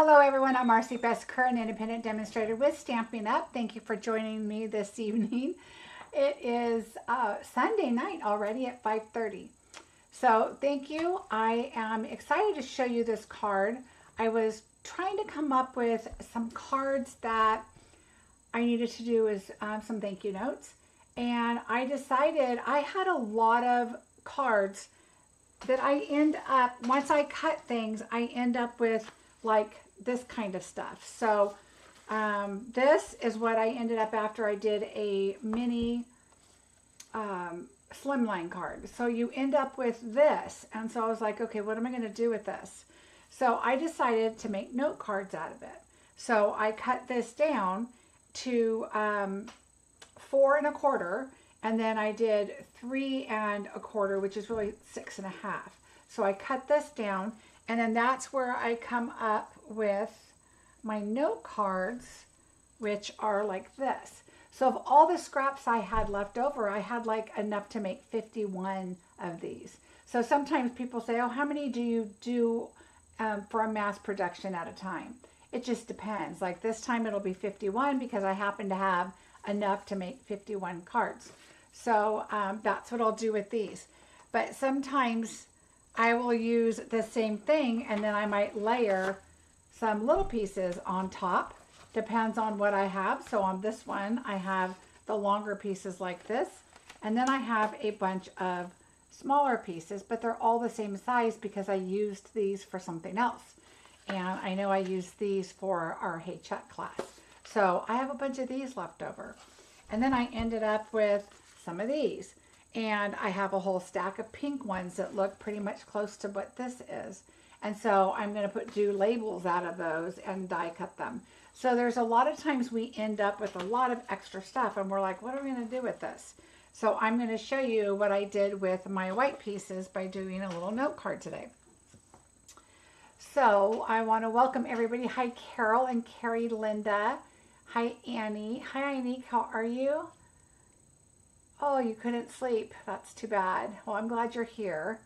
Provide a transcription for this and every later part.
Hello everyone, I'm Marcie Besecker, an independent demonstrator with Stampin' Up. Thank you for joining me this evening. It is Sunday night already at 5:30. So thank you. I am excited to show you this card. I was trying to come up with some cards that I needed to do as some thank you notes. And I decided I had a lot of cards that I end up, once I cut things, I end up with like this kind of stuff. So this is what I ended up after I did a mini slimline card. So you end up with this. And so I was like, okay, what am I going to do with this? So I decided to make note cards out of it. So I cut this down to 4 1/4, and then I did 3 1/4, which is really 6 1/2. So I cut this down, and then that's where I come up with my note cards, which are like this. So of all the scraps I had left over, I had like enough to make 51 of these. So sometimes people say, oh, how many do you do for a mass production at a time? It just depends. Like this time it'll be 51 because I happen to have enough to make 51 cards. So that's what I'll do with these. But sometimes I will use the same thing and then I might layer some little pieces on top. Depends on what I have. So on this one, I have the longer pieces like this. And then I have a bunch of smaller pieces, but they're all the same size because I used these for something else. And I know I used these for our Hey Chuck class. So I have a bunch of these left over. And then I ended up with some of these. And I have a whole stack of pink ones that look pretty much close to what this is. And so I'm going to do labels out of those and die cut them. So there's a lot of times we end up with a lot of extra stuff and we're like, what are we going to do with this? So I'm going to show you what I did with my white pieces by doing a little note card today. So I want to welcome everybody. Hi, Carol and Carrie Linda. Hi, Annie. Hi, Annie. How are you? Oh, you couldn't sleep. That's too bad. Well, I'm glad you're here.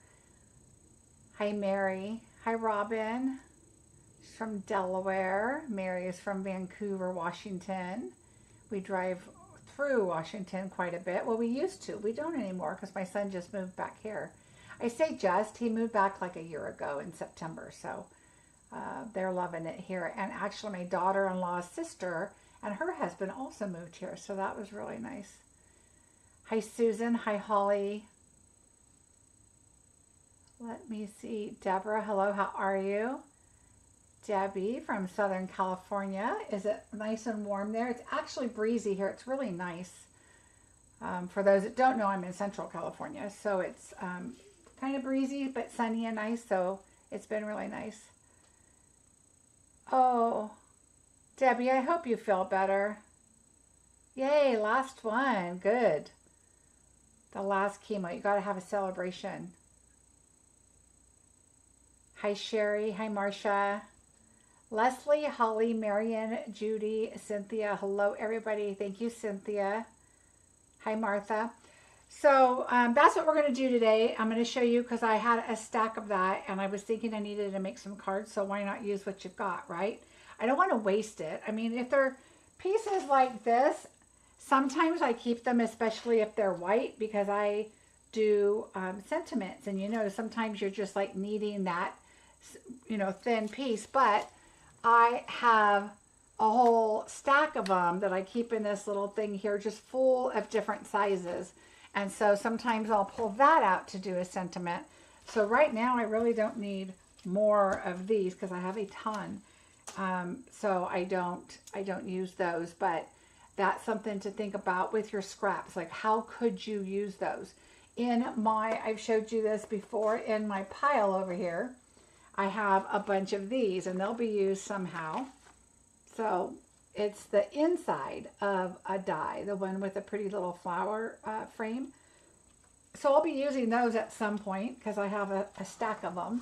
Hi, Mary. Hi, Robin. She's from Delaware. Mary is from Vancouver, Washington. We drive through Washington quite a bit. Well, we used to. We don't anymore because my son just moved back here. I say just. He moved back like a year ago in September. So they're loving it here. And actually, my daughter-in-law's sister and her husband also moved here. So that was really nice. Hi, Susan. Hi, Holly. Let me see. Deborah, hello. How are you? Debbie from Southern California. Is it nice and warm there? It's actually breezy here. It's really nice. For those that don't know, I'm in Central California. So it's kind of breezy, but sunny and nice. So it's been really nice. Oh, Debbie, I hope you feel better. Yay, last one. Good. The last chemo. You got to have a celebration. Hi, Sherry. Hi, Marcia. Leslie, Holly, Marion, Judy, Cynthia. Hello, everybody. Thank you, Cynthia. Hi, Martha. So that's what we're going to do today. I'm going to show you because I had a stack of that and I was thinking I needed to make some cards. So why not use what you've got, right? I don't want to waste it. I mean, if they're pieces like this, sometimes I keep them, especially if they're white, because I do sentiments. And, you know, sometimes you're just like needing that, you know, thin piece. But I have a whole stack of them that I keep in this little thing here, just full of different sizes. And so sometimes I'll pull that out to do a sentiment. So right now I really don't need more of these because I have a ton. So I don't use those, but that's something to think about with your scraps. Like, how could you use those? I've showed you this before, in my pile over here, I have a bunch of these and they'll be used somehow. So it's the inside of a die, the one with a pretty little flower frame. So I'll be using those at some point because I have a stack of them.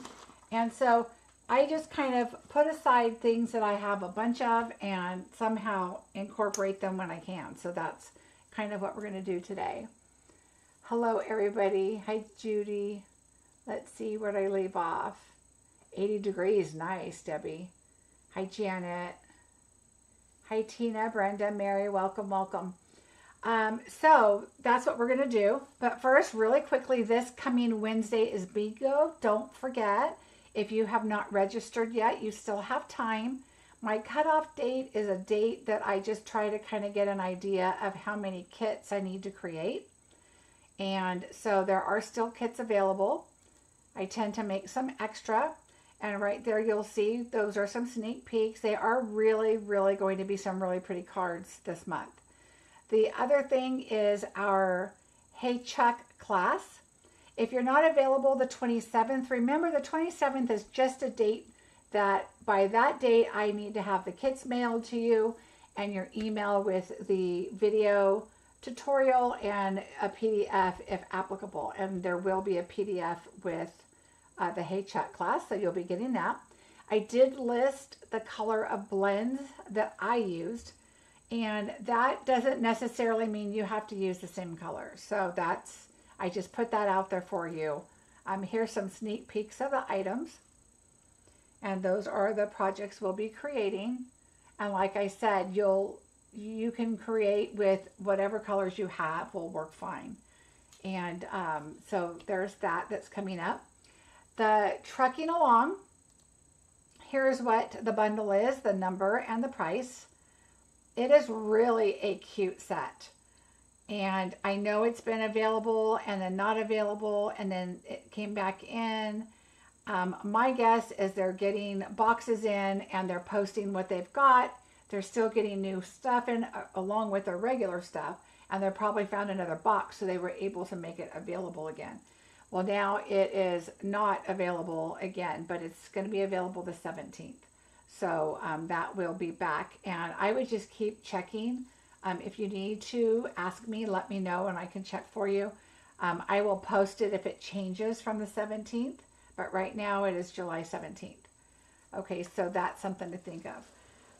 And so I just kind of put aside things that I have a bunch of and somehow incorporate them when I can. So that's kind of what we're going to do today. Hello, everybody. Hi, Judy. Let's see where I leave off. 80 degrees. Nice, Debbie. Hi, Janet. Hi, Tina, Brenda, Mary. Welcome, welcome. So that's what we're going to do. But first, really quickly, this coming Wednesday is bingo. Don't forget, if you have not registered yet, you still have time. My cutoff date is a date that I just try to kind of get an idea of how many kits I need to create. And so there are still kits available. I tend to make some extra. And right there you'll see those are some sneak peeks. They are really, really going to be some really pretty cards this month. The other thing is our Hey Chuck class. If you're not available the 27th, remember the 27th is just a date that by that date I need to have the kits mailed to you and your email with the video tutorial and a PDF if applicable. And there will be a PDF with the Hey Chuck class, so you'll be getting that. I did list the color of blends that I used, and that doesn't necessarily mean you have to use the same color. So that's, I just put that out there for you. Here's some sneak peeks of the items, and those are the projects we'll be creating. And like I said, you can create with whatever colors you have will work fine. And so there's that's coming up. The trucking along, here's what the bundle is, the number and the price. It is really a cute set. And I know it's been available and then not available and then it came back in. My guess is they're getting boxes in and they're posting what they've got. They're still getting new stuff in along with their regular stuff. And they probably found another box, so they were able to make it available again. Well, now it is not available again, but it's going to be available the 17th. So that will be back. And I would just keep checking. If you need to ask me, let me know and I can check for you. I will post it if it changes from the 17th, but right now it is July 17th. Okay, so that's something to think of.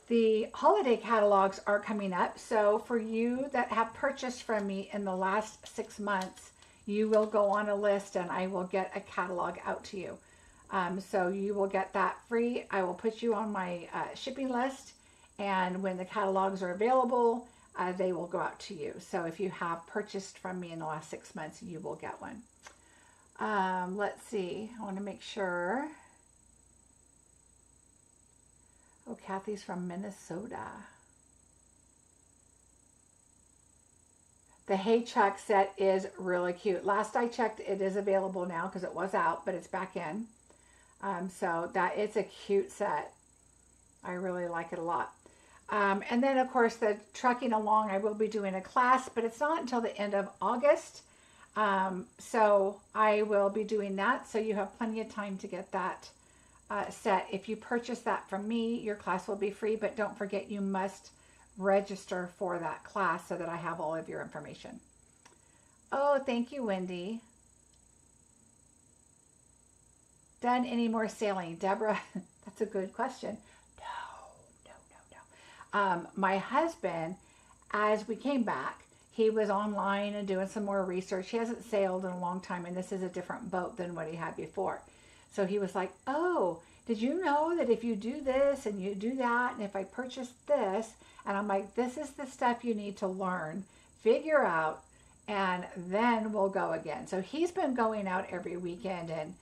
The holiday catalogs are coming up. So for you that have purchased from me in the last 6 months, you will go on a list and I will get a catalog out to you. So you will get that free. I will put you on my shipping list, and when the catalogs are available, they will go out to you. So if you have purchased from me in the last 6 months, you will get one. Let's see. I want to make sure. Oh, Kathy's from Minnesota. The Hey Chuck set is really cute. Last I checked, it is available now because it was out, but it's back in. So that it's a cute set. I really like it a lot. And then, of course, the trucking along, I will be doing a class, but it's not until the end of August. So I will be doing that. So you have plenty of time to get that set. If you purchase that from me, your class will be free, but don't forget you must register for that class so that I have all of your information. Oh, thank you, Wendy. Done any more sailing? Deborah, that's a good question. No. My husband, as we came back, he was online and doing some more research. He hasn't sailed in a long time, and this is a different boat than what he had before. So he was like, oh, did you know that if you do this and you do that, and if I purchase this, and I'm like, this is the stuff you need to learn, figure out, and then we'll go again. So he's been going out every weekend and,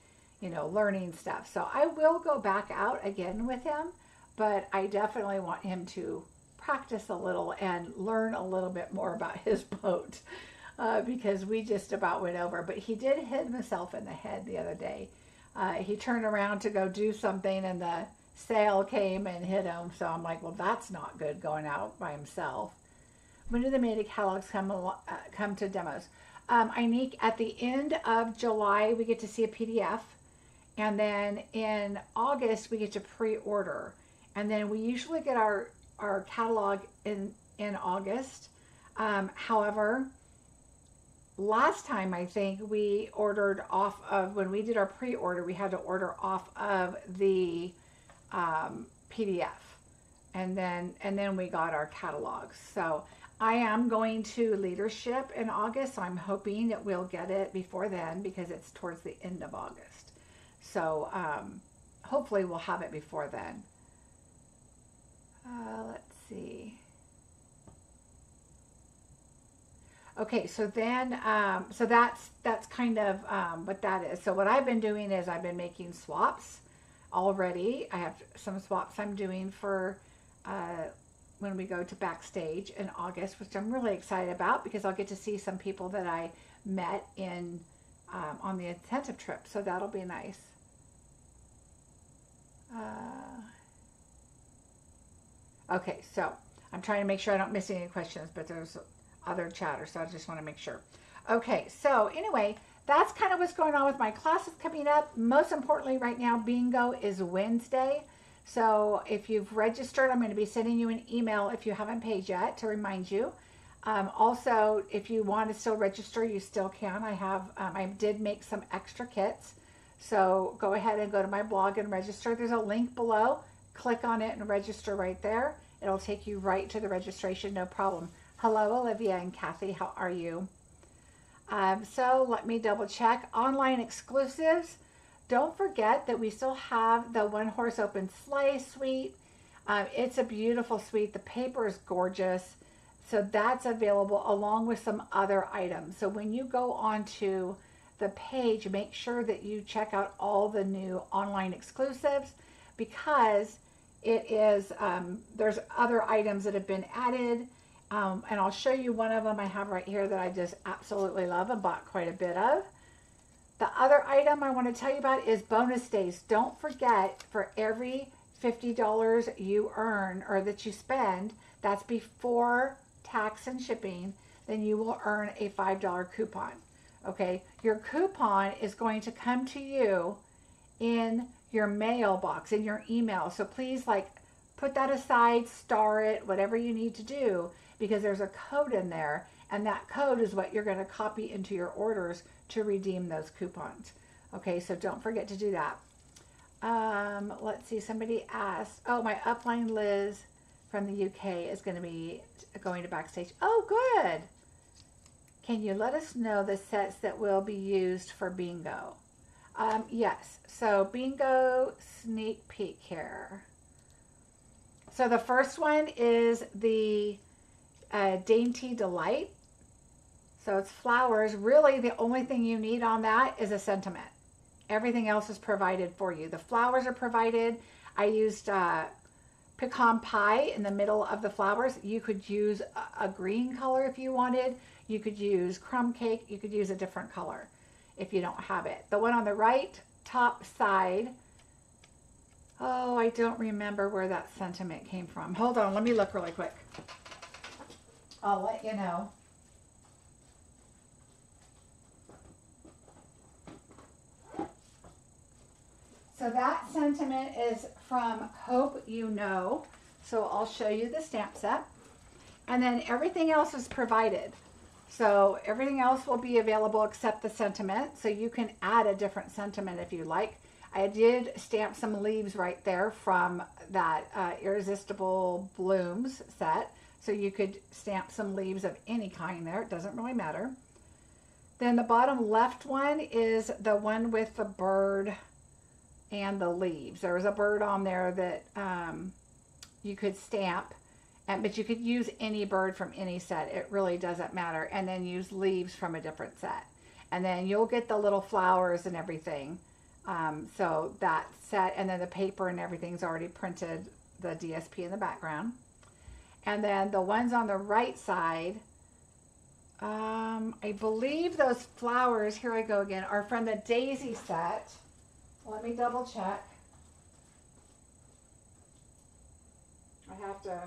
learning stuff. So I will go back out again with him, but I definitely want him to practice a little and learn a little bit more about his boat because we just about went over. But he did hit himself in the head the other day. He turned around to go do something and the sail came and hit him. So I'm like, well, that's not good going out by himself. When do the Made catalogs come to demos? I think at the end of July, we get to see a PDF. And then in August, we get to pre-order. And then we usually get our catalog in August. However, last time I think we ordered off of, when we did our pre-order, we had to order off of the PDF. And then we got our catalogs. So I am going to leadership in August. So I'm hoping that we'll get it before then because it's towards the end of August. So hopefully we'll have it before then. Let's see. Okay, so then, so that's kind of what that is. So what I've been doing is I've been making swaps already. I have some swaps I'm doing for when we go to backstage in August, which I'm really excited about because I'll get to see some people that I met in on the intensive trip. So that'll be nice. Okay, so I'm trying to make sure I don't miss any questions, but there's other chatter, so I just want to make sure. Okay, so anyway, that's kind of what's going on with my classes coming up. Most importantly right now, bingo is Wednesday. So if you've registered, I'm going to be sending you an email if you haven't paid yet to remind you. Also, if you want to still register, you still can. I did make some extra kits. So go ahead and go to my blog and register. There's a link below. Click on it and register right there. It'll take you right to the registration, no problem. Hello, Olivia and Kathy. How are you? So let me double check. Online exclusives. Don't forget that we still have the One Horse Open Sleigh suite. It's a beautiful suite. The paper is gorgeous. So that's available along with some other items. So when you go onto the page, make sure that you check out all the new online exclusives because it is, there's other items that have been added. And I'll show you one of them I have right here that I just absolutely love and bought quite a bit of. The other item I want to tell you about is bonus days. Don't forget, for every $50 you earn or that you spend, that's before tax and shipping, then you will earn a $5 coupon. Okay, your coupon is going to come to you in your mailbox, in your email. So please, like, put that aside, star it, whatever you need to do, because there's a code in there, and that code is what you're going to copy into your orders to redeem those coupons. Okay, so don't forget to do that. Let's see, somebody asked, oh, my upline Liz from the UK is going to be going to backstage. Oh, good. Can you let us know the sets that will be used for bingo? Yes, so bingo sneak peek here. So the first one is the Dainty Delight. So it's flowers. Really, the only thing you need on that is a sentiment. Everything else is provided for you. The flowers are provided. I used pecan pie in the middle of the flowers. You could use a green color if you wanted. You could use crumb cake. You could use a different color if you don't have it. The one on the right top side, oh, I don't remember where that sentiment came from. Hold on, let me look really quick. I'll let you know. So that sentiment is from Hope You Know. So I'll show you the stamp set. And then everything else is provided. So everything else will be available except the sentiment. So you can add a different sentiment if you like. I did stamp some leaves right there from that Irresistible Blooms set. So you could stamp some leaves of any kind there. It doesn't really matter. Then the bottom left one is the one with the bird and the leaves. There was a bird on there that you could stamp, but you could use any bird from any set. It really doesn't matter. And then use leaves from a different set. And then you'll get the little flowers and everything. So that set, and then the paper and everything's already printed, the DSP in the background. And then the ones on the right side, I believe those flowers, here I go again, are from the Daisy set. Let me double check. I have to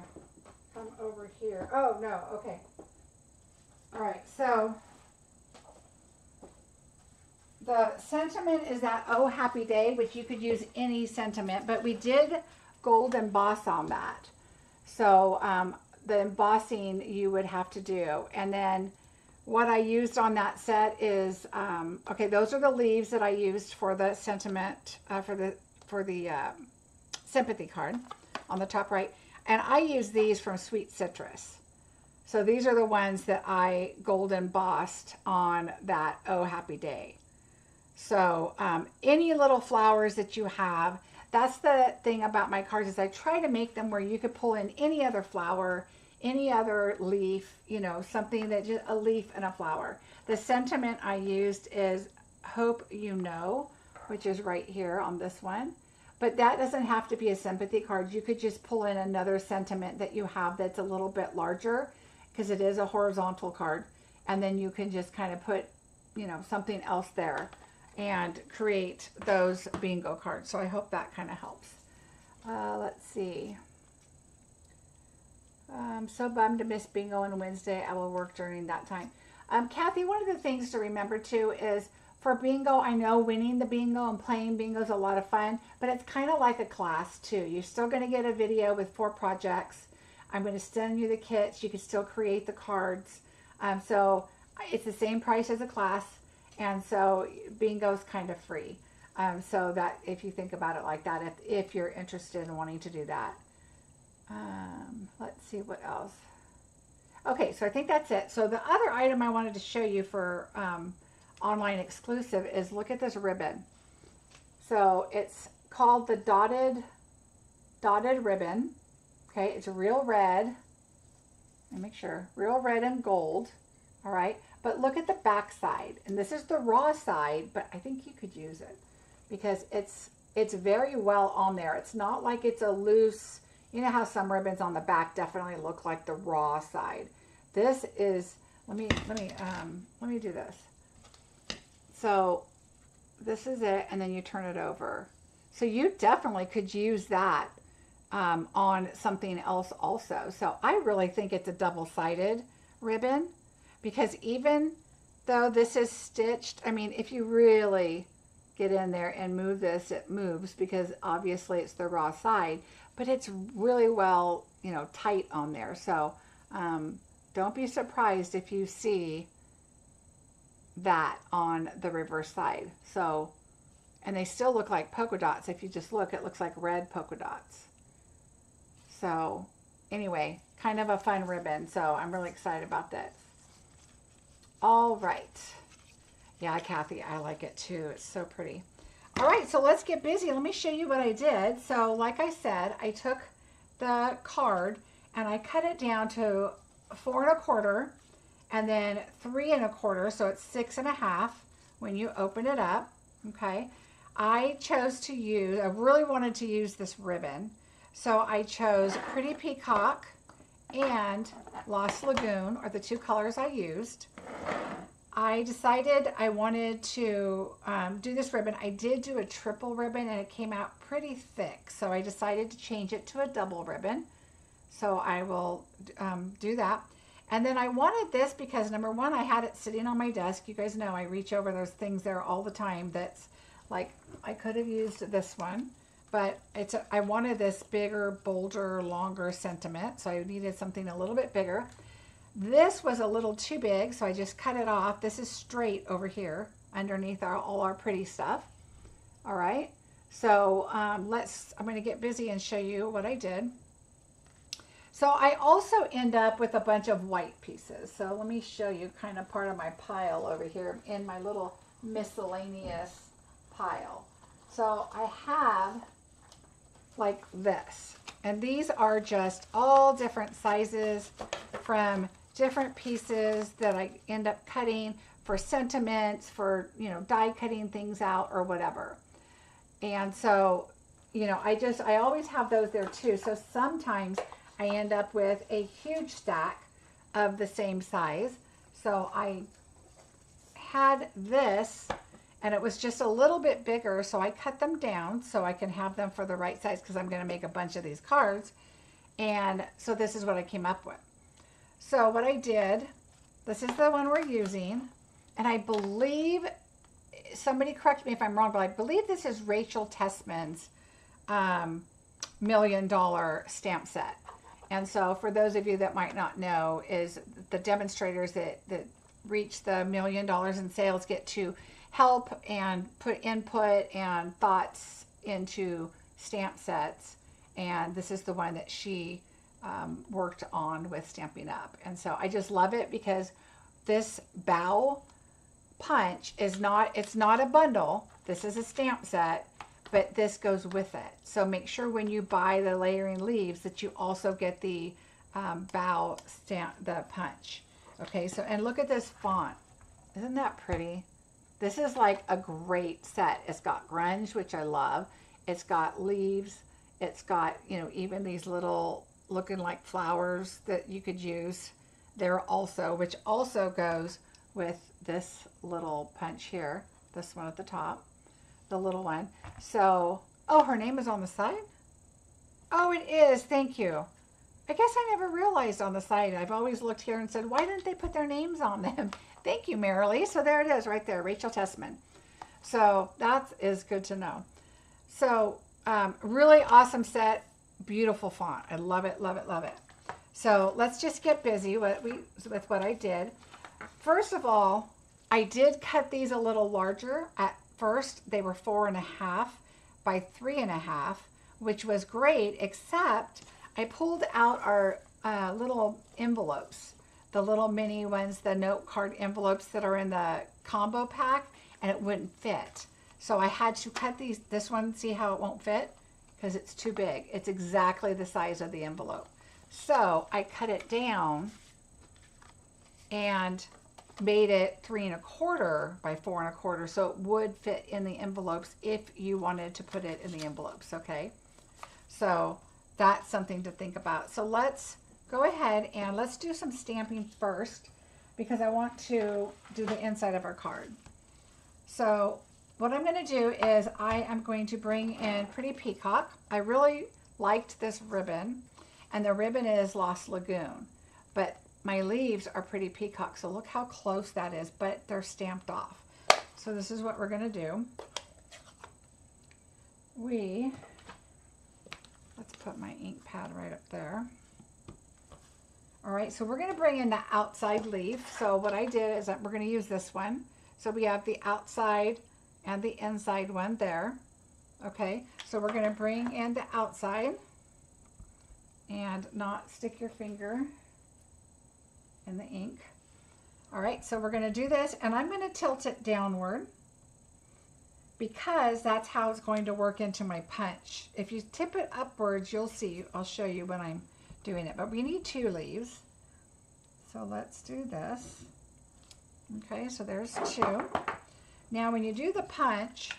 come over here. Oh, no, okay. All right, so the sentiment is that Oh Happy Day, which you could use any sentiment, but we did gold emboss on that. So the embossing you would have to do. And then what I used on that set is, okay, those are the leaves that I used for the sentiment, for the sympathy card on the top right. And I use these from Sweet Citrus. So these are the ones that I gold embossed on that Oh Happy Day. So any little flowers that you have, that's the thing about my cards, is I try to make them where you could pull in any other flower, any other leaf, you know, something that just a leaf and a flower. The sentiment I used is Hope You Know, which is right here on this one. But that doesn't have to be a sympathy card. You could just pull in another sentiment that you have that's a little bit larger, because it is a horizontal card. And then you can just kind of put, you know, something else there and create those bingo cards. So I hope that kind of helps. Let's see. I'm so bummed to miss bingo on Wednesday. I will work during that time. Kathy, one of the things to remember too is for bingo, I know winning the bingo and playing bingo is a lot of fun, but it's kind of like a class too. You're still going to get a video with 4 projects. I'm going to send you the kits. You can still create the cards. So it's the same price as a class. And so bingo is kind of free. So that if you think about it like that, if you're interested in wanting to do that. Let's see what else. Okay, so I think that's it. So the other item I wanted to show you for online exclusive is, look at this ribbon. So it's called the dotted ribbon. Okay, it's real red. Let me make sure. Real red and gold. All right, but look at the back side. And this is the raw side, but I think you could use it because it's very well on there. It's not like it's a loose, you know how some ribbons on the back definitely look like the raw side. This is, let me do this. So this is it, and then you turn it over. So you definitely could use that on something else also. So I really think it's a double-sided ribbon, because even though this is stitched, I mean, if you really get in there and move this, it moves because obviously it's the raw side, but it's really well, you know, tight on there. So don't be surprised if you see that on the reverse side. So, and they still look like polka dots. If you just look, it looks like red polka dots. So anyway, kind of a fun ribbon. So I'm really excited about that. All right. Yeah, Kathy, I like it too. It's so pretty. All right, so let's get busy. Let me show you what I did. So like I said, I took the card and I cut it down to 4 1/4 and then 3 1/4. So it's 6 1/2 when you open it up. Okay. I chose to use, I really wanted to use this ribbon. So I chose Pretty Peacock and Lost Lagoon are the 2 colors I used. I decided I wanted to do this ribbon. I did do a triple ribbon and it came out pretty thick. So I decided to change it to a double ribbon. So I will do that. And then I wanted this because, number one, I had it sitting on my desk. You guys know I reach over those things there all the time. That's like, I could have used this one, but I wanted this bigger, bolder, longer sentiment. So I needed something a little bit bigger. This was a little too big, so I just cut it off. This is straight over here underneath all our pretty stuff. All right, so I'm going to get busy and show you what I did. So I also end up with a bunch of white pieces. So let me show you kind of part of my pile over here in my little miscellaneous pile. So I have like this, and these are just all different sizes from different pieces that I end up cutting for sentiments, for, you know, die cutting things out or whatever. And so, you know, I always have those there too. So sometimes I end up with a huge stack of the same size. So I had this and it was just a little bit bigger. So I cut them down so I can have them for the right size, because I'm going to make a bunch of these cards. And so this is what I came up with. So what I did, this is the one we're using, and I believe, somebody correct me if I'm wrong, but I believe this is Rachel Tessman's $1 million stamp set. And so for those of you that might not know, is the demonstrators that reach the $1 million in sales get to help and put input and thoughts into stamp sets. And this is the one that she worked on with Stampin' Up. And so I just love it because this bow punch is not, it's not a bundle. This is a stamp set, but this goes with it. So make sure when you buy the layering leaves that you also get the bow stamp, the punch. Okay, so, and look at this font. Isn't that pretty? This is like a great set. It's got grunge, which I love. It's got leaves. It's got, you know, even these little looking like flowers that you could use there also, which also goes with this little punch here, this one at the top, the little one. So, oh, her name is on the side? Oh, it is. Thank you. I guess I never realized on the side. I've always looked here and said, why didn't they put their names on them? Thank you, Marilee. So there it is right there, Rachel Tessman. So that is good to know. So really awesome set, beautiful font. I love it, love it, love it. So let's just get busy with what I did. First of all, I did cut these a little larger. At first, they were 4.5 by 3.5, which was great, except I pulled out our little envelopes, the little mini ones, the note card envelopes that are in the combo pack, and it wouldn't fit. So I had to cut this one, see how it won't fit? Because it's too big. It's exactly the size of the envelope. So I cut it down and made it 3.25 by 4.25, so it would fit in the envelopes if you wanted to put it in the envelopes, okay? So that's something to think about. So let's go ahead and let's do some stamping first, because I want to do the inside of our card. So what I'm going to do is I am going to bring in Pretty Peacock. I really liked this ribbon, and the ribbon is Lost Lagoon, but my leaves are Pretty Peacock, so look how close that is, but they're stamped off. So this is what we're going to do. Let's put my ink pad right up there. All right, so we're going to bring in the outside leaf. So what I did is that we're going to use this one. So we have the outside and the inside one there. Okay, so we're going to bring in the outside and not stick your finger in the ink. All right, so we're going to do this, and I'm going to tilt it downward because that's how it's going to work into my punch. If you tip it upwards, you'll see, I'll show you when I'm doing it, but we need 2 leaves. So let's do this. Okay, so there's 2. Now when you do the punch,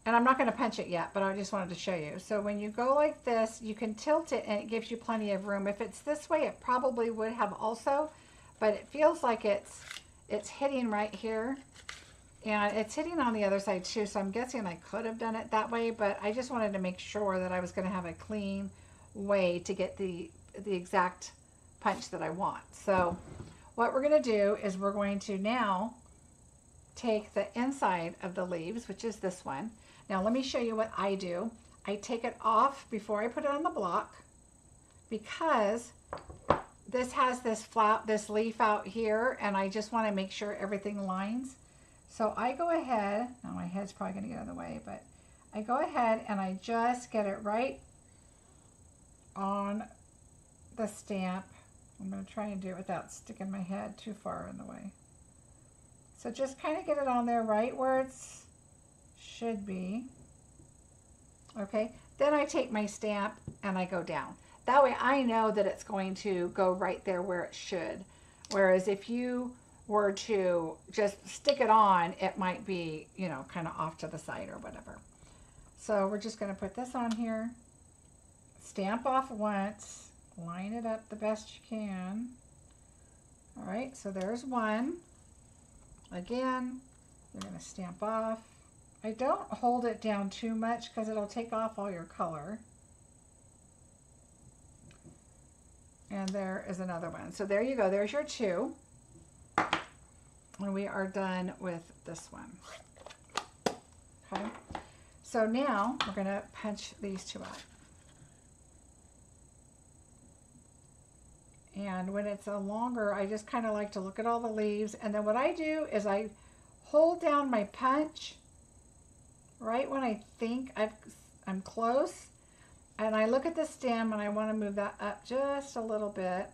and I'm not going to punch it yet, but I just wanted to show you. So when you go like this, you can tilt it and it gives you plenty of room. If it's this way, it probably would have also, but it feels like it's hitting right here. And it's hitting on the other side too, so I'm guessing I could have done it that way, but I just wanted to make sure that I was going to have a clean way to get the exact punch that I want. So what we're going to do is we're going to now take the inside of the leaves, which is this one. Now let me show you what I do. I take it off before I put it on the block because this has this leaf out here, and I just want to make sure everything lines. So I go ahead, now my head's probably going to get out of the way, but I go ahead and I just get it right on the stamp. I'm going to try and do it without sticking my head too far in the way. So just kind of get it on there right where it should be. Okay, then I take my stamp and I go down. That way I know that it's going to go right there where it should. Whereas if you were to just stick it on, it might be, you know, kind of off to the side or whatever. So we're just going to put this on here, stamp off once, line it up the best you can. All right, so there's one. Again, you're going to stamp off. I don't hold it down too much because it'll take off all your color. And there is another one. So there you go. There's your 2. And we are done with this one. Okay. So now we're going to punch these 2 out. And when it's a longer, I just kind of like to look at all the leaves. And then what I do is I hold down my punch right when I think I'm close. And I look at the stem and I want to move that up just a little bit.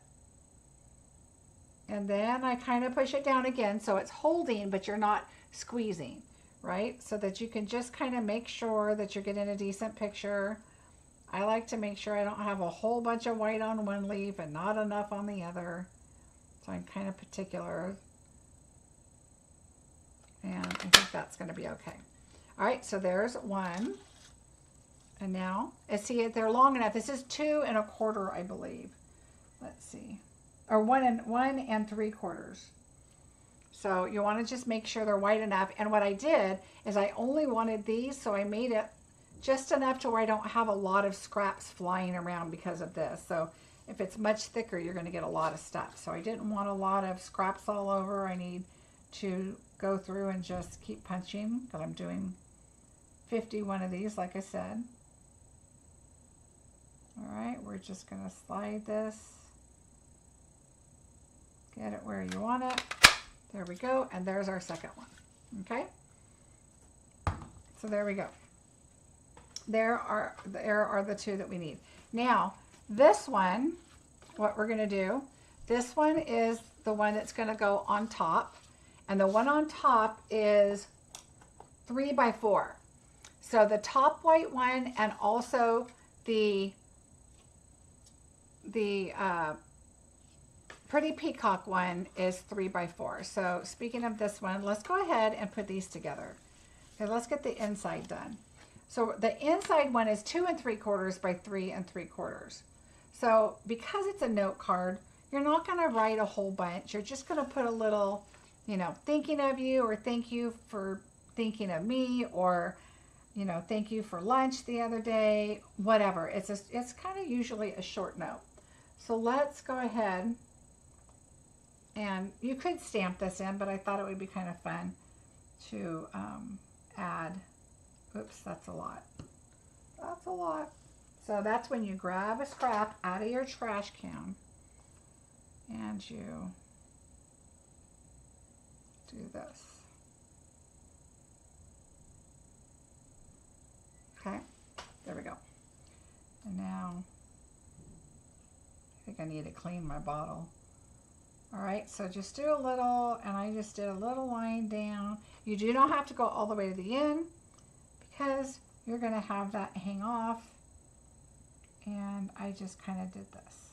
And then I kind of push it down again so it's holding, but you're not squeezing. right? So that you can just kind of make sure that you're getting a decent picture. I like to make sure I don't have a whole bunch of white on one leaf and not enough on the other. So I'm kind of particular. And I think that's going to be okay. All right, so there's one. And now, see, they're long enough. This is 2 1/4, I believe. Let's see. Or 1 3/4. So you want to just make sure they're wide enough. And what I did is I only wanted these, so I made it just enough to where I don't have a lot of scraps flying around because of this. So if it's much thicker, you're going to get a lot of stuff. So I didn't want a lot of scraps all over. I need to go through and just keep punching, because I'm doing 51 of these, like I said. All right, we're just going to slide this, get it where you want it. There we go, and there's our second one. Okay, so there we go. There are the 2 that we need. Now, this one, what we're going to do, this one is the one that's going to go on top, and the one on top is 3 by 4. So the top white one and also the Pretty Peacock one is 3 by 4. So speaking of this one, let's go ahead and put these together. Okay, let's get the inside done. So the inside one is 2 3/4 by 3 3/4. So because it's a note card, you're not going to write a whole bunch. You're just going to put a little, you know, thinking of you, or thank you for thinking of me, or, you know, thank you for lunch the other day, whatever. It's kind of usually a short note. So let's go ahead, and you could stamp this in, but I thought it would be kind of fun to add. Oops, that's a lot. That's a lot. So that's when you grab a scrap out of your trash can and you do this. Okay, there we go. And now I think I need to clean my bottle. All right, so just do a little, and I just did a little line down. You do not have to go all the way to the end, because you're going to have that hang off, and I just kind of did this.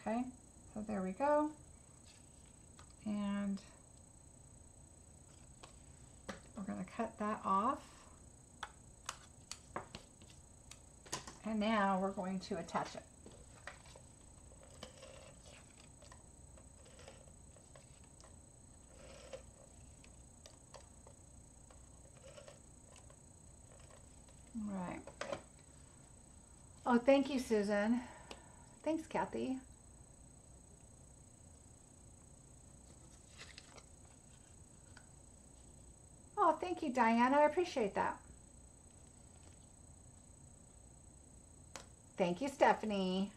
Okay, so there we go, and we're going to cut that off, and now we're going to attach it. Right. Oh, thank you, Susan. Thanks, Kathy. Oh, thank you, Diana. I appreciate that. Thank you, Stephanie.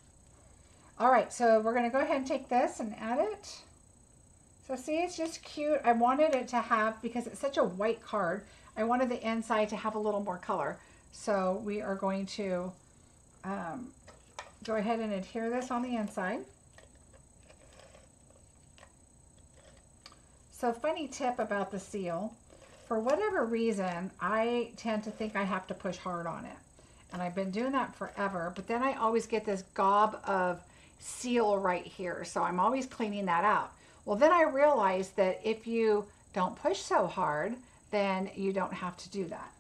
All right, so we're going to go ahead and take this and add it. So see, it's just cute. I wanted it to have, because it's such a white card, I wanted the inside to have a little more color. So we are going to go ahead and adhere this on the inside. So funny tip about the seal, for whatever reason, I tend to think I have to push hard on it. And I've been doing that forever, but then I always get this gob of seal right here. So I'm always cleaning that out. Well, then I realized that if you don't push so hard, then you don't have to do that.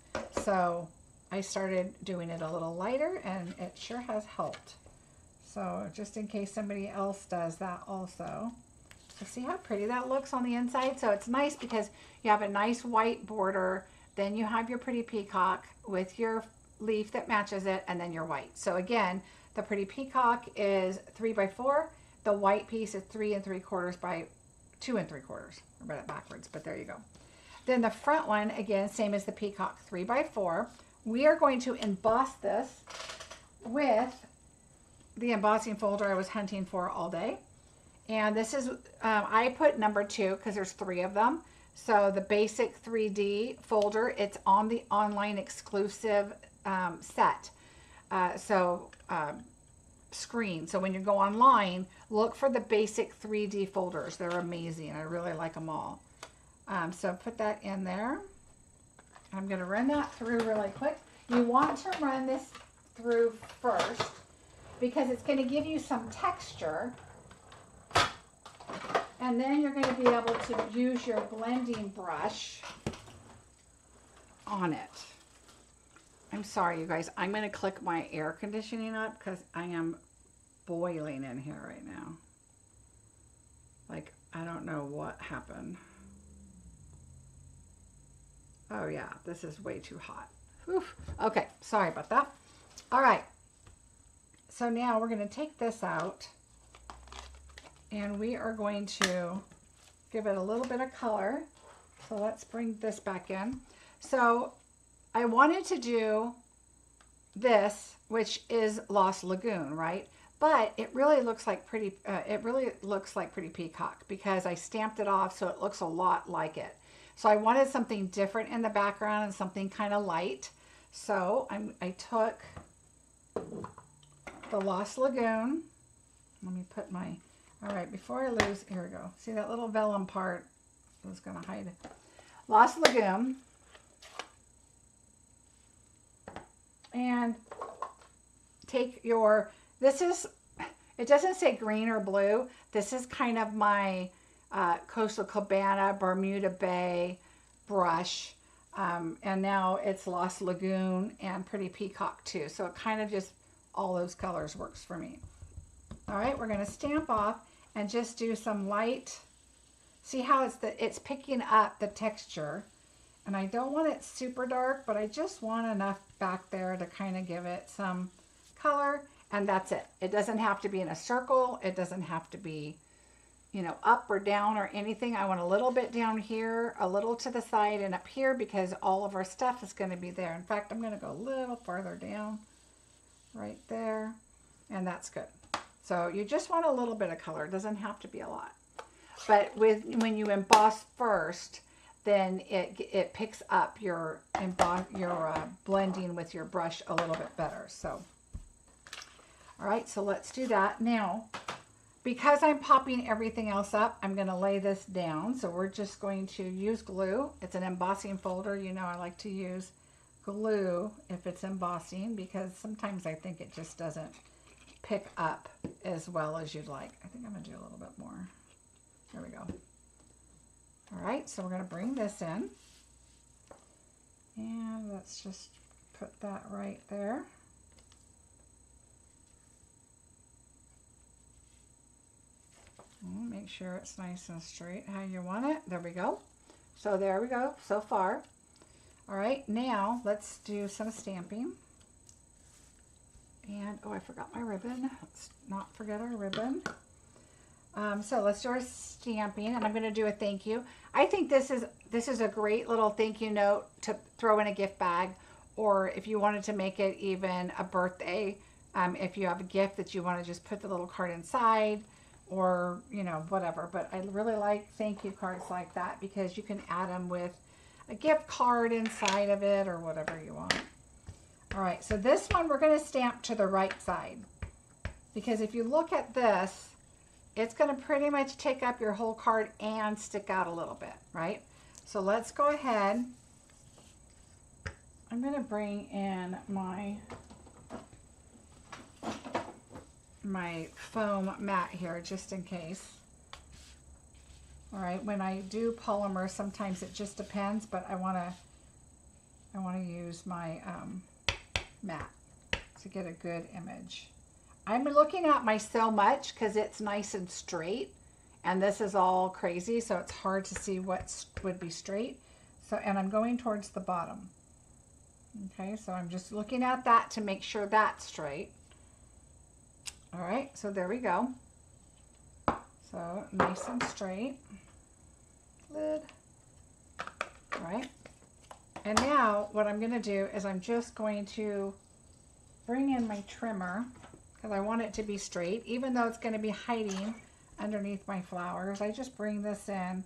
So I started doing it a little lighter, and it sure has helped. So just in case somebody else does that also. So see how pretty that looks on the inside? So it's nice because you have a nice white border, then you have your Pretty Peacock with your leaf that matches it, and then your white. So again, the Pretty Peacock is 3 by 4. The white piece is 3 3/4 by 2 3/4. I read it backwards, but there you go. Then the front one, again, same as the Peacock, 3 by 4. We are going to emboss this with the embossing folder I was hunting for all day. And this is, I put number 2 because there's 3 of them. So the basic 3D folder, it's on the online exclusive set. Screen. So when you go online, look for the basic 3D folders. They're amazing. I really like them all. So put that in there. I'm going to run that through really quick. You want to run this through first because it's going to give you some texture. And then you're going to be able to use your blending brush on it. I'm sorry, you guys. I'm going to click my air conditioning up because I am boiling in here right now. Like, I don't know what happened. Oh yeah, this is way too hot. Whew. Okay, sorry about that. All right, so now we're going to take this out and we are going to give it a little bit of color. So let's bring this back in. So I wanted to do this, which is Lost Lagoon, right? But it really looks like pretty peacock because I stamped it off so it looks a lot like it. So I wanted something different in the background and something kind of light. So I took the Lost Lagoon. Let me put my, all right, before I lose, here we go. See that little vellum part? I was going to hide it. Lost Lagoon. And take your, this is, it doesn't say green or blue. This is kind of my Coastal Cabana Bermuda Bay brush, and now it's Lost Lagoon and Pretty Peacock too, so it kind of just all those colors works for me. All right, we're going to stamp off and just do some light. See how it's picking up the texture, and I don't want it super dark, but I just want enough back there to kind of give it some color, and that's it. It doesn't have to be in a circle. It doesn't have to be, you know, up or down or anything. I want a little bit down here, a little to the side and up here because all of our stuff is going to be there. In fact, I'm going to go a little farther down right there, and that's good. So you just want a little bit of color. It doesn't have to be a lot. But when you emboss first, then it picks up your blending with your brush a little bit better. So, all right, so let's do that now. Because I'm popping everything else up, I'm going to lay this down. So we're just going to use glue. It's an embossing folder. You know, I like to use glue if it's embossing because sometimes I think it just doesn't pick up as well as you'd like. I think I'm going to do a little bit more. There we go. All right, so we're going to bring this in. And let's just put that right there. Make sure it's nice and straight how you want it. There we go. So there we go so far. All right, now let's do some stamping. And oh, I forgot my ribbon. Let's not forget our ribbon. So let's do our stamping, and I'm going to do a thank you. I think this is a great little thank you note to throw in a gift bag, or if you wanted to make it even a birthday, if you have a gift that you want to just put the little card inside, or you know, whatever. But I really like thank you cards like that because you can add them with a gift card inside of it or whatever you want. All right, so this one we're going to stamp to the right side because if you look at this, it's going to pretty much take up your whole card and stick out a little bit, right? So let's go ahead. I'm going to bring in my foam mat here just in case. All right, when I do polymer, sometimes it just depends, but I want to use my mat to get a good image. I'm looking at my so much because it's nice and straight, and this is all crazy, so it's hard to see what would be straight. So, and I'm going towards the bottom. Okay, so I'm just looking at that to make sure that's straight. All right, so there we go. So nice and straight. Lid. All right. And now what I'm going to do is I'm just going to bring in my trimmer because I want it to be straight, even though it's going to be hiding underneath my flowers. I just bring this in,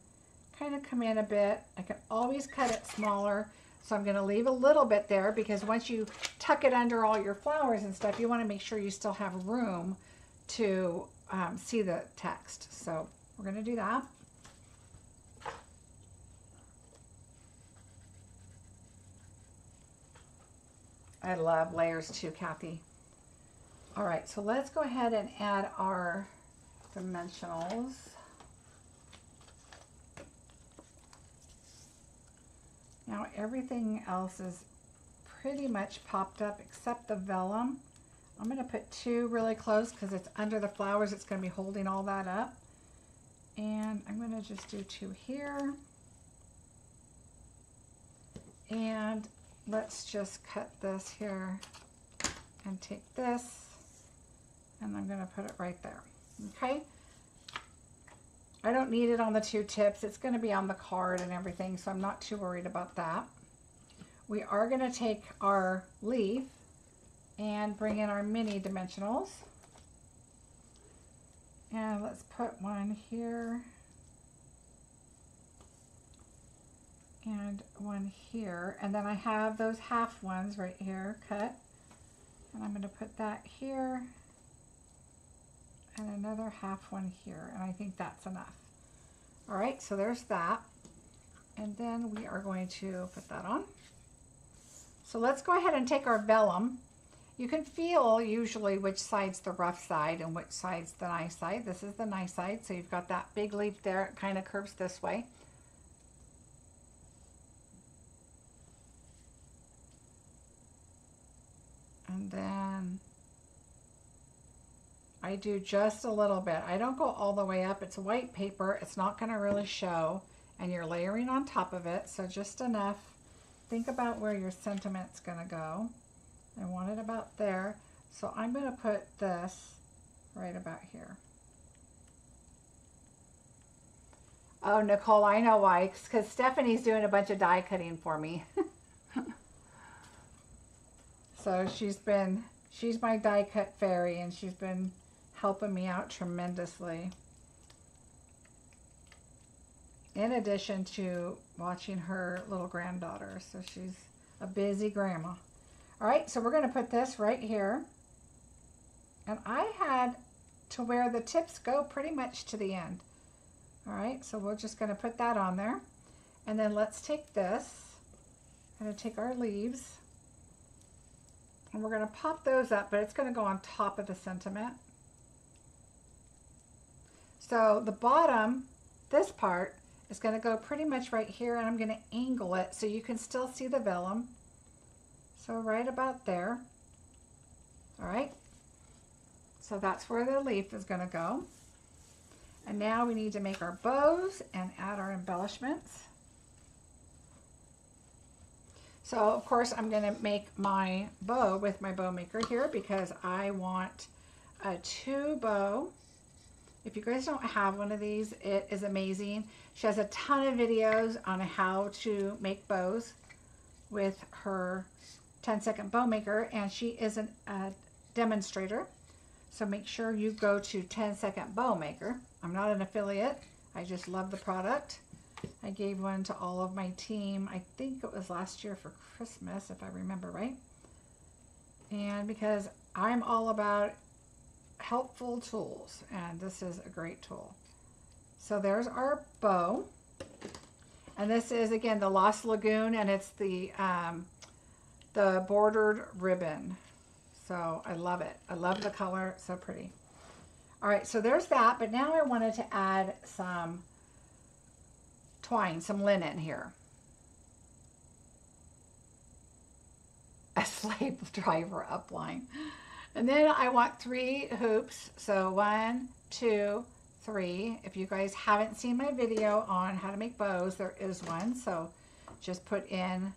kind of come in a bit. I can always cut it smaller. So I'm going to leave a little bit there because once you tuck it under all your flowers and stuff, you want to make sure you still have room to see the text. So we're going to do that. I love layers too, Kathy. All right, so let's go ahead and add our dimensionals. Now everything else is pretty much popped up except the vellum. I'm going to put 2 really close because it's under the flowers. It's going to be holding all that up. And I'm going to just do 2 here. And let's just cut this here and take this, and I'm going to put it right there. Okay? I don't need it on the 2 tips. It's going to be on the card and everything, so I'm not too worried about that. We are going to take our leaf and bring in our mini dimensionals. And let's put one here and one here. And then I have those half ones right here cut. And I'm going to put that here and another half one here. And I think that's enough. All right, so there's that. And then we are going to put that on. So let's go ahead and take our vellum. You can feel usually which side's the rough side and which side's the nice side. This is the nice side, so you've got that big leaf there. It kind of curves this way. And then I do just a little bit. I don't go all the way up. It's white paper. It's not going to really show. And you're layering on top of it, so just enough. Think about where your sentiment's going to go. I want it about there. So I'm going to put this right about here. Oh, Nicole, I know why. It's because Stephanie's doing a bunch of die cutting for me. So she's my die cut fairy, and she's been helping me out tremendously. In addition to watching her little granddaughter. So she's a busy grandma. All right, so we're going to put this right here. And I had to where the tips go pretty much to the end. All right, so we're just going to put that on there. And then let's take this. I'm going to take our leaves. And we're going to pop those up, but it's going to go on top of the sentiment. So the bottom, this part, is going to go pretty much right here, and I'm going to angle it so you can still see the vellum. So right about there. All right. So that's where the leaf is going to go. And now we need to make our bows and add our embellishments. So of course I'm going to make my bow with my bow maker here because I want a 2 bow. If you guys don't have one of these, it is amazing. She has a ton of videos on how to make bows with her 10-second bow maker, and she is a demonstrator. So make sure you go to 10-second bow maker. I'm not an affiliate. I just love the product. I gave one to all of my team. I think it was last year for Christmas, if I remember right. And because I'm all about helpful tools, and this is a great tool. So there's our bow. And this is, again, the Lost Lagoon, and it's the bordered ribbon. So I love it. I love the color. It's so pretty. All right, so there's that. But now I wanted to add some twine, some linen here. A slave driver upline. And then I want 3 hoops. So 1, 2, 3. If you guys haven't seen my video on how to make bows, there is one. So just put in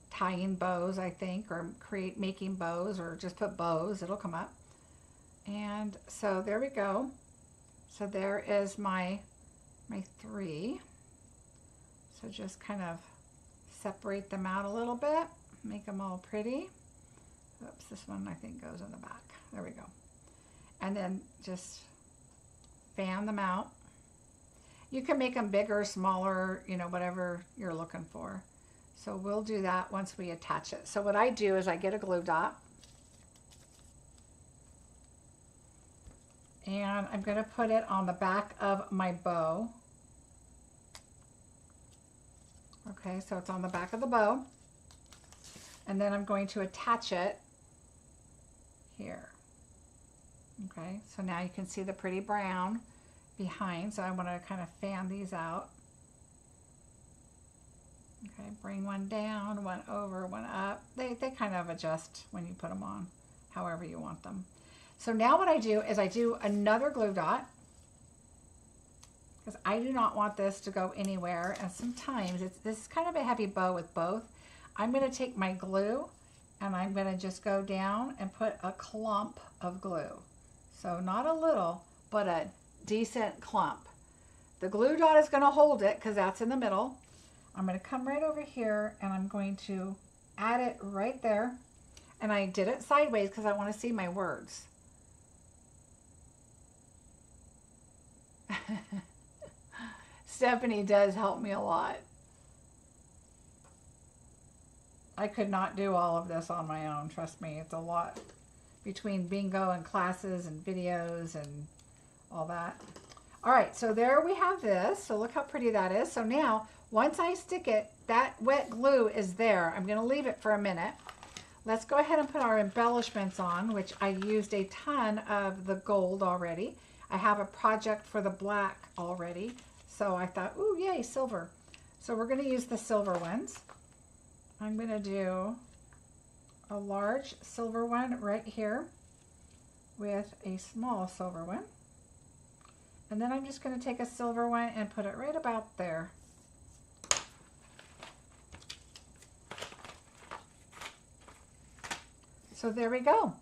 tying bows, I think, or making bows, or just put bows. It'll come up. And so there we go. So there is my 3. So just kind of separate them out a little bit, make them all pretty. Oops, this one I think goes in the back. There we go. And then just fan them out. You can make them bigger, smaller, you know, whatever you're looking for. So we'll do that once we attach it. So what I do is I get a glue dot. And I'm going to put it on the back of my bow. Okay, so it's on the back of the bow. And then I'm going to attach it here. Okay, so now you can see the pretty brown behind. So I want to kind of fan these out. Okay, bring one down, one over, one up. They kind of adjust when you put them on, however you want them. So now what I do is I do another glue dot, because I do not want this to go anywhere. And sometimes this is kind of a heavy bow with both. I'm going to take my glue and I'm going to just go down and put a clump of glue. So not a little, but a decent clump. The glue dot is going to hold it because that's in the middle. I'm going to come right over here and I'm going to add it right there. And I did it sideways because I want to see my words. Stephanie does help me a lot. I could not do all of this on my own, trust me. It's a lot between bingo and classes and videos and all that. All right, so there we have this. So look how pretty that is. So now, once I stick it, that wet glue is there. I'm going to leave it for a minute. Let's go ahead and put our embellishments on, which I used a ton of the gold already. I have a project for the black already. So I thought, ooh, yay, silver. So we're going to use the silver ones. I'm going to do a large silver one right here with a small silver one. And then I'm just going to take a silver one and put it right about there. So there we go.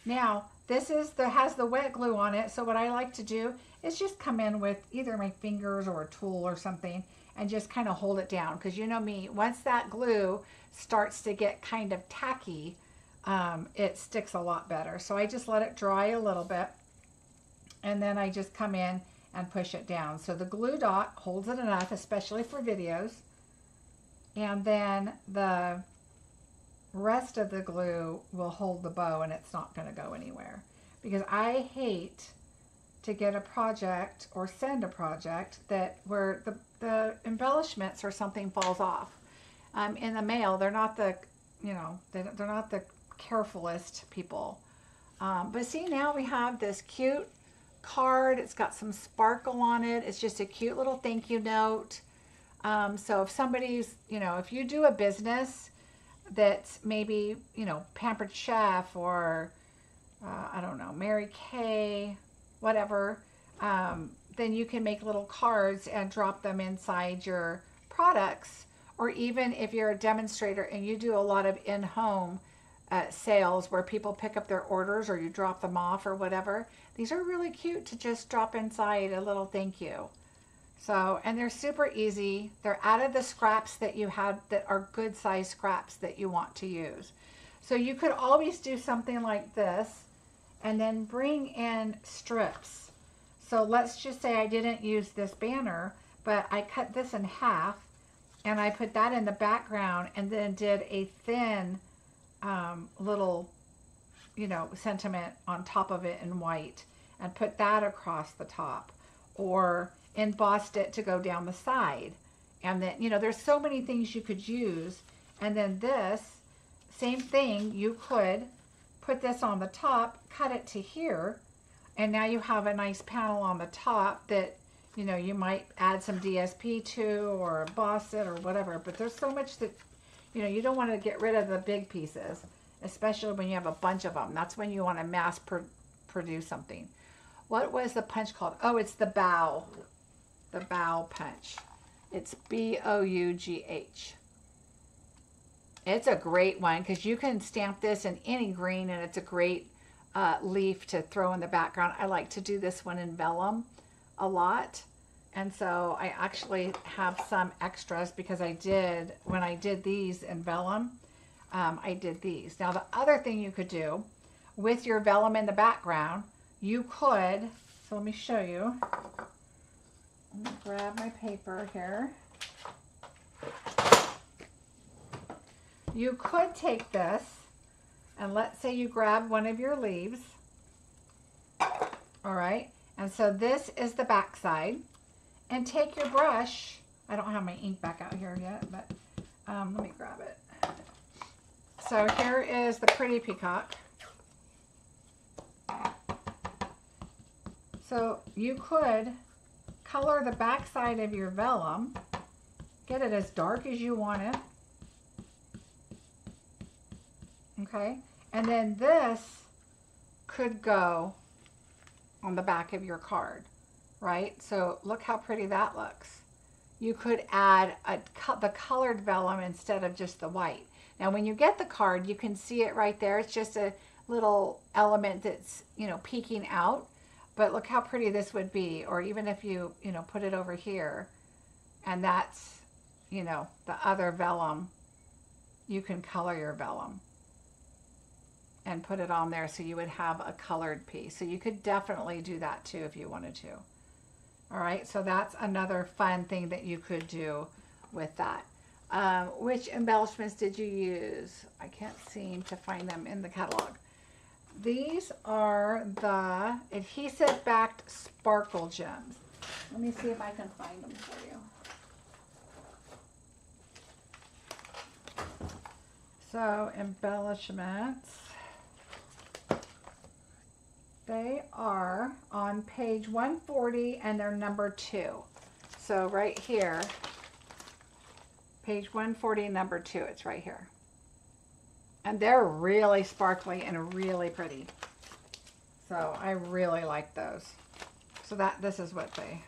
Now, this has the wet glue on it. So what I like to do is just come in with either my fingers or a tool or something and just kind of hold it down. Because you know me, once that glue starts to get kind of tacky, it sticks a lot better. So I just let it dry a little bit. And then I just come in and push it down. So the glue dot holds it enough, especially for videos. And then the rest of the glue will hold the bow and it's not going to go anywhere. Because I hate to get a project or send a project where the embellishments or something falls off. In the mail, they're not the, they're not the carefulest people. But see, now we have this cute card. It's got some sparkle on it. It's just a cute little thank you note. So if somebody's, if you do a business that's maybe, Pampered Chef or, I don't know, Mary Kay, whatever, then you can make little cards and drop them inside your products. Or even if you're a demonstrator and you do a lot of in-home sales where people pick up their orders or you drop them off or whatever, these are really cute to just drop inside a little thank you. So, and they're super easy. They're out of the scraps that you had that are good size scraps that you want to use. So you could always do something like this and then bring in strips. So let's just say I didn't use this banner, but I cut this in half and I put that in the background and then did a thin little, sentiment on top of it in white and put that across the top, or embossed it to go down the side. And then, there's so many things you could use. And then this, same thing, you could put this on the top, cut it to here, and now you have a nice panel on the top that, you might add some DSP to or emboss it or whatever. But there's so much that, you don't want to get rid of the big pieces, especially when you have a bunch of them. That's when you want to mass produce something. What was the punch called? Oh, it's the bow. The bow punch. It's B-O-U-G-H. It's a great one because you can stamp this in any green and it's a great leaf to throw in the background. I like to do this one in vellum a lot. And so I actually have some extras because when I did these in vellum, I did these. Now the other thing you could do with your vellum in the background, you could, so let me show you. I'm going to grab my paper here. You could take this and let's say you grab one of your leaves. All right. And so this is the back side. And take your brush. I don't have my ink back out here yet, but let me grab it. So here is the pretty peacock. So you could color the back side of your vellum, get it as dark as you want it. Okay, and then this could go on the back of your card, right? So look how pretty that looks. You could add the colored vellum instead of just the white. Now when you get the card, you can see it right there. It's just a little element that's, you know, peeking out. But look how pretty this would be. Or even if you know, put it over here and that's, you know, the other vellum, you can color your vellum and put it on there so you would have a colored piece. So you could definitely do that too if you wanted to. All right, so that's another fun thing that you could do with that. Which embellishments did you use? I can't seem to find them in the catalog. These are the adhesive backed sparkle gems. Let me see if I can find them for you. So embellishments, they are on page 140 and they're number 2. So right here, page 140, number 2, it's right here. And they're really sparkly and really pretty. So I really like those. So this is what they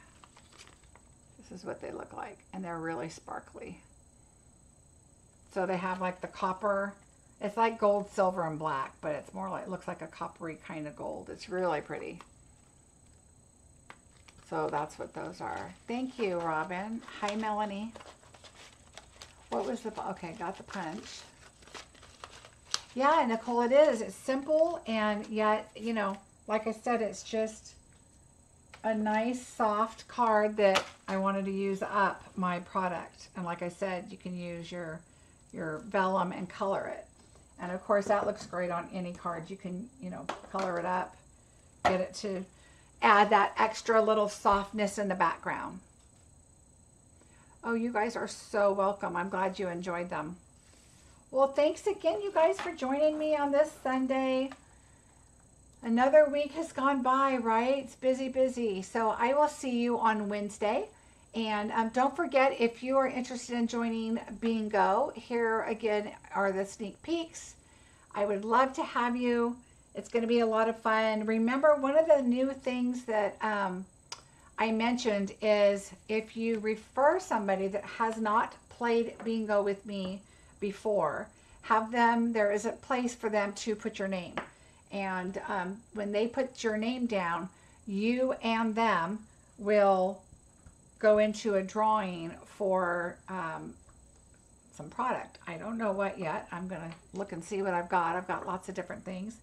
look like, and they're really sparkly. So they have like the copper, it's like gold, silver, and black, but it's more like, looks like a coppery kind of gold. It's really pretty. So that's what those are. Thank you, Robin. Hi, Melanie. What was the, okay, got the punch. Yeah, Nicole, it is. It's simple, and yet, you know, like I said, it's just a nice soft card that I wanted to use up my product. And like I said, you can use your vellum and color it. And of course that looks great on any card. You can, you know, color it up, get it to add that extra little softness in the background. Oh, you guys are so welcome. I'm glad you enjoyed them. Well, thanks again, you guys, for joining me on this Sunday. Another week has gone by, right? It's busy, busy. So I will see you on Wednesday. And don't forget, if you are interested in joining Bingo, here again are the sneak peeks. I would love to have you. It's going to be a lot of fun. Remember, one of the new things that I mentioned is if you refer somebody that has not played Bingo with me before, have them, there is a place for them to put your name. And when they put your name down, you and them will go into a drawing for some product. I don't know what yet. I'm going to look and see what I've got. I've got lots of different things.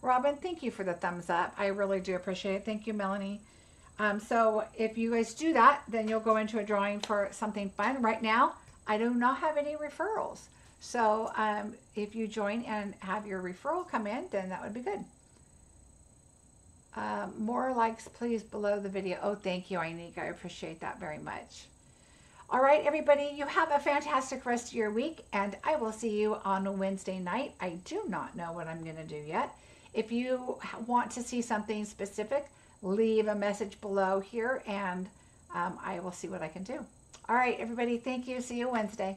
Robin, thank you for the thumbs up. I really do appreciate it. Thank you, Melanie. So if you guys do that, then you'll go into a drawing for something fun. Right now, I do not have any referrals. So if you join and have your referral come in, then that would be good. More likes, please, below the video. Oh, thank you, Inique. I appreciate that very much. All right, everybody, you have a fantastic rest of your week, and I will see you on Wednesday night. I do not know what I'm going to do yet. If you want to see something specific, leave a message below here, and I will see what I can do. All right, everybody, thank you. See you Wednesday.